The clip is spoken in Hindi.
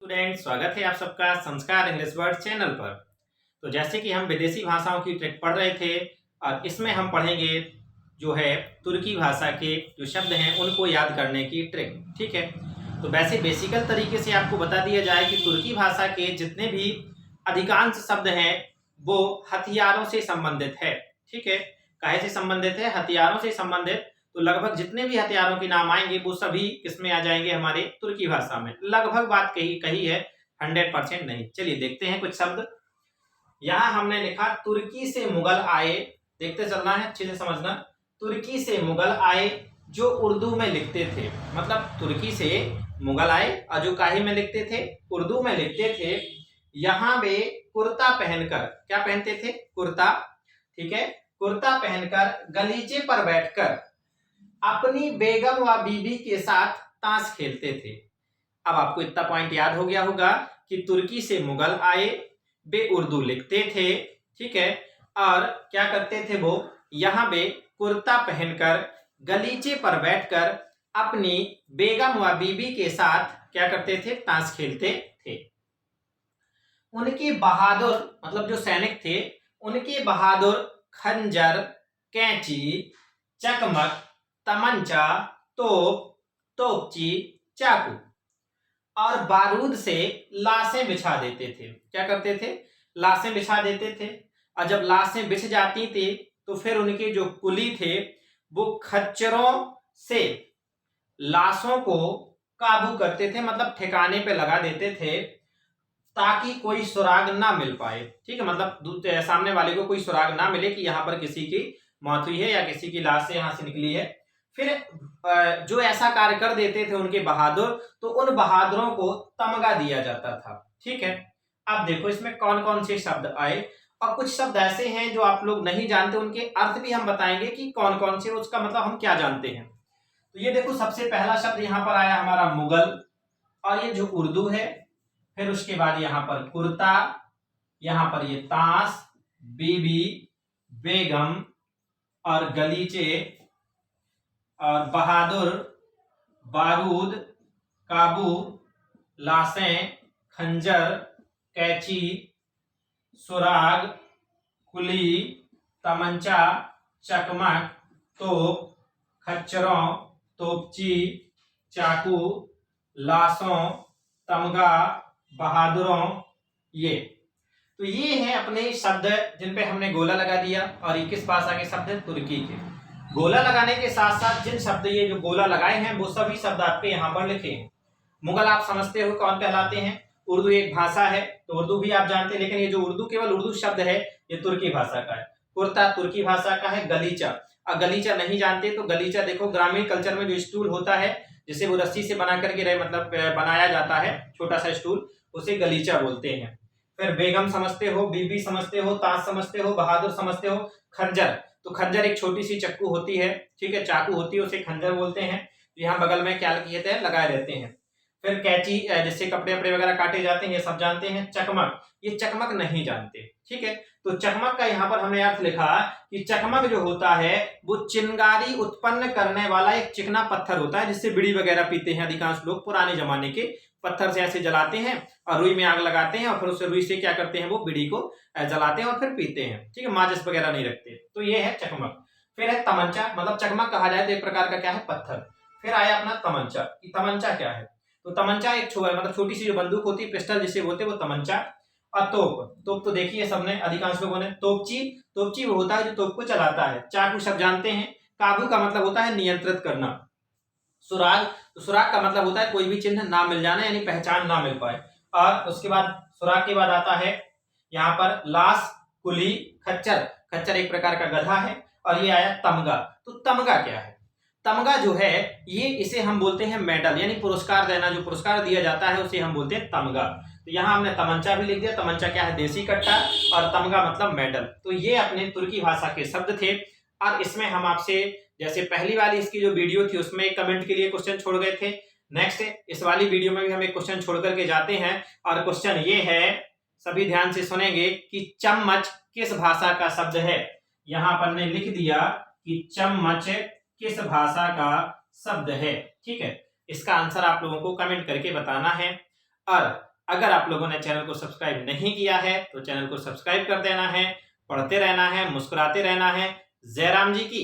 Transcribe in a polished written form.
स्टूडेंट, स्वागत है आप सबका संस्कार इंग्लिश वर्ड चैनल पर। तो जैसे कि हम विदेशी भाषाओं की ट्रिक पढ़ रहे थे और इसमें हम पढ़ेंगे जो है तुर्की भाषा के जो शब्द हैं उनको याद करने की ट्रिक। ठीक है, तो वैसे बेसिकल तरीके से आपको बता दिया जाए कि तुर्की भाषा के जितने भी अधिकांश शब्द हैं वो हथियारों से संबंधित है। ठीक है, काहे से संबंधित है? हथियारों से संबंधित। तो लगभग जितने भी हथियारों के नाम आएंगे वो सभी किसमें आ जाएंगे? हमारे तुर्की भाषा में। लगभग बात कही है, 100% नहीं। चलिए देखते हैं कुछ शब्द। यहां हमने लिखा तुर्की से मुगल आए। देखते चलना है, अच्छे से समझना। तुर्की से मुगल आए जो उर्दू में लिखते थे। मतलब तुर्की से मुगल आए और जो काहे में लिखते थे? उर्दू में लिखते थे। यहाँ वे कुर्ता पहनकर, क्या पहनते थे? कुर्ता। ठीक है, कुर्ता पहनकर गलीचे पर बैठकर अपनी बेगम व बीबी के साथ ताश खेलते थे। अब आपको इतना पॉइंट याद हो गया होगा कि तुर्की से मुगल आए, वे उर्दू लिखते थे। ठीक है, और क्या करते थे वो? यहाँ वे कुर्ता पहनकर गलीचे पर बैठकर अपनी बेगम व बीबी के साथ क्या करते थे? ताश खेलते थे। उनके बहादुर, मतलब जो सैनिक थे, उनके बहादुर खंजर, कैंची, चकमक, तमंचा, तोप, तोपची, चाकू और बारूद से लाशें बिछा देते थे। क्या करते थे? लाशें बिछा देते थे। और जब लाशें बिछ जाती थी तो फिर उनके जो कुली थे वो खच्चरों से लाशों को काबू करते थे, मतलब ठिकाने पे लगा देते थे ताकि कोई सुराग ना मिल पाए। ठीक है, मतलब सामने वाले को कोई सुराग ना मिले कि यहाँ पर किसी की मौत हुई है या किसी की लाश यहाँ से निकली है। फिर जो ऐसा कार्य कर देते थे उनके बहादुर, तो उन बहादुरों को तमगा दिया जाता था। ठीक है, अब देखो इसमें कौन कौन से शब्द आए और कुछ शब्द ऐसे हैं जो आप लोग नहीं जानते, उनके अर्थ भी हम बताएंगे कि कौन कौन से, उसका मतलब हम क्या जानते हैं। तो ये देखो, सबसे पहला शब्द यहाँ पर आया हमारा मुगल, और ये जो उर्दू है। फिर उसके बाद यहाँ पर कुर्ता, यहाँ पर ये ताश, बीबी, बेगम और गलीचे और बहादुर, बारूद, काबू, लाशें, खंजर, कैंची, सुराग, कुली, तमंचा, चकमक, तोप, खच्चरों, तोपची, चाकू, लाशों, तमगा, बहादुरों, ये। तो ये है अपने शब्द जिन पे हमने गोला लगा दिया। और ये किस भाषा के शब्द हैं? तुर्की के। गोला लगाने के साथ साथ जिन शब्द ये जो गोला लगाए हैं वो सभी शब्द आपके यहाँ पर लिखे हैं। मुगल आप समझते हो कौन कहलाते हैं? उर्दू एक भाषा है तो उर्दू भी आप जानते हैं, लेकिन ये जो उर्दू केवल उर्दू शब्द है ये तुर्की भाषा का है। कुर्ता तुर्की भाषा का है। गलीचा, और गलीचा नहीं जानते तो गलीचा देखो, ग्रामीण कल्चर में जो स्टूल होता है जिसे वो रस्सी से बना करके रहे, मतलब बनाया जाता है छोटा सा स्टूल, उसे गलीचा बोलते हैं। फिर बेगम समझते हो, बीबी समझते हो, ताश समझते हो, बहादुर समझते हो। खंजर, तो खंजर एक छोटी सी चक्कू होती है। ठीक है, चाकू होती है, उसे खंजर बोलते हैं। यहाँ बगल में क्या किए थे? लगाए रहते हैं। फिर कैंची जिससे कपड़े वपड़े वगैरह काटे जाते हैं, ये सब जानते हैं। चकमक, ये चकमक नहीं जानते। ठीक है, तो चकमक का यहाँ पर हमने अर्थ लिखा कि चकमक जो होता है वो चिंगारी उत्पन्न करने वाला एक चिकना पत्थर होता है जिससे बीड़ी वगैरह पीते हैं अधिकांश लोग। पुराने जमाने के पत्थर से ऐसे जलाते हैं और रुई में आग लगाते हैं और फिर उस रुई से क्या करते हैं? वो बीड़ी को जलाते हैं और फिर पीते हैं। ठीक है, माचिस वगैरह नहीं रखते। तो ये है चकमक। फिर है तमंचा, मतलब चकमक कहा जाए तो एक प्रकार का क्या है? पत्थर। फिर आया अपना तमंचा। तमंचा क्या है? तो तमंचा एक मतलब छोटी सी जो बंदूक होती है, पिस्टल जिसे बोलते हैं, वो तमंचा। और तोप, तोप तो देखिए सबने, अधिकांश लोगों ने। तोपची, तोपची वो होता है जो तोप को चलाता है। चाकू सब जानते हैं। काबू का मतलब होता है नियंत्रित करना। सुराग, तो सुराग का मतलब होता है कोई भी चिन्ह ना मिल जाना, यानी पहचान ना मिल पाए। और उसके बाद सुराग के बाद आता है यहाँ पर लाश, कुली, खच्चर। खच्चर एक प्रकार का गधा है। और ये आया तमगा। तो तमगा क्या है? तमगा जो है ये, इसे हम बोलते हैं मेडल, यानी पुरस्कार देना, जो पुरस्कार दिया जाता है उसे हम बोलते हैं तमगा। तो यहाँ हमने तमंचा भी लिख दिया। तमंचा क्या है? देसी कट्टा। और तमगा मतलब मेडल। तो ये अपने तुर्की भाषा के शब्द थे। और इसमें हम आपसे, जैसे पहली वाली इसकी जो वीडियो थी उसमें कमेंट के लिए क्वेश्चन छोड़ गए थे, नेक्स्ट इस वाली वीडियो में भी हम एक क्वेश्चन छोड़ करके जाते हैं। और क्वेश्चन ये है, सभी ध्यान से सुनेंगे, कि चम्मच किस भाषा का शब्द है? यहाँ पर ने लिख दिया कि चम्मच किस भाषा का शब्द है। ठीक है, इसका आंसर आप लोगों को कमेंट करके बताना है। और अगर आप लोगों ने चैनल को सब्सक्राइब नहीं किया है तो चैनल को सब्सक्राइब कर देना है, पढ़ते रहना है, मुस्कुराते रहना है। जय राम जी की।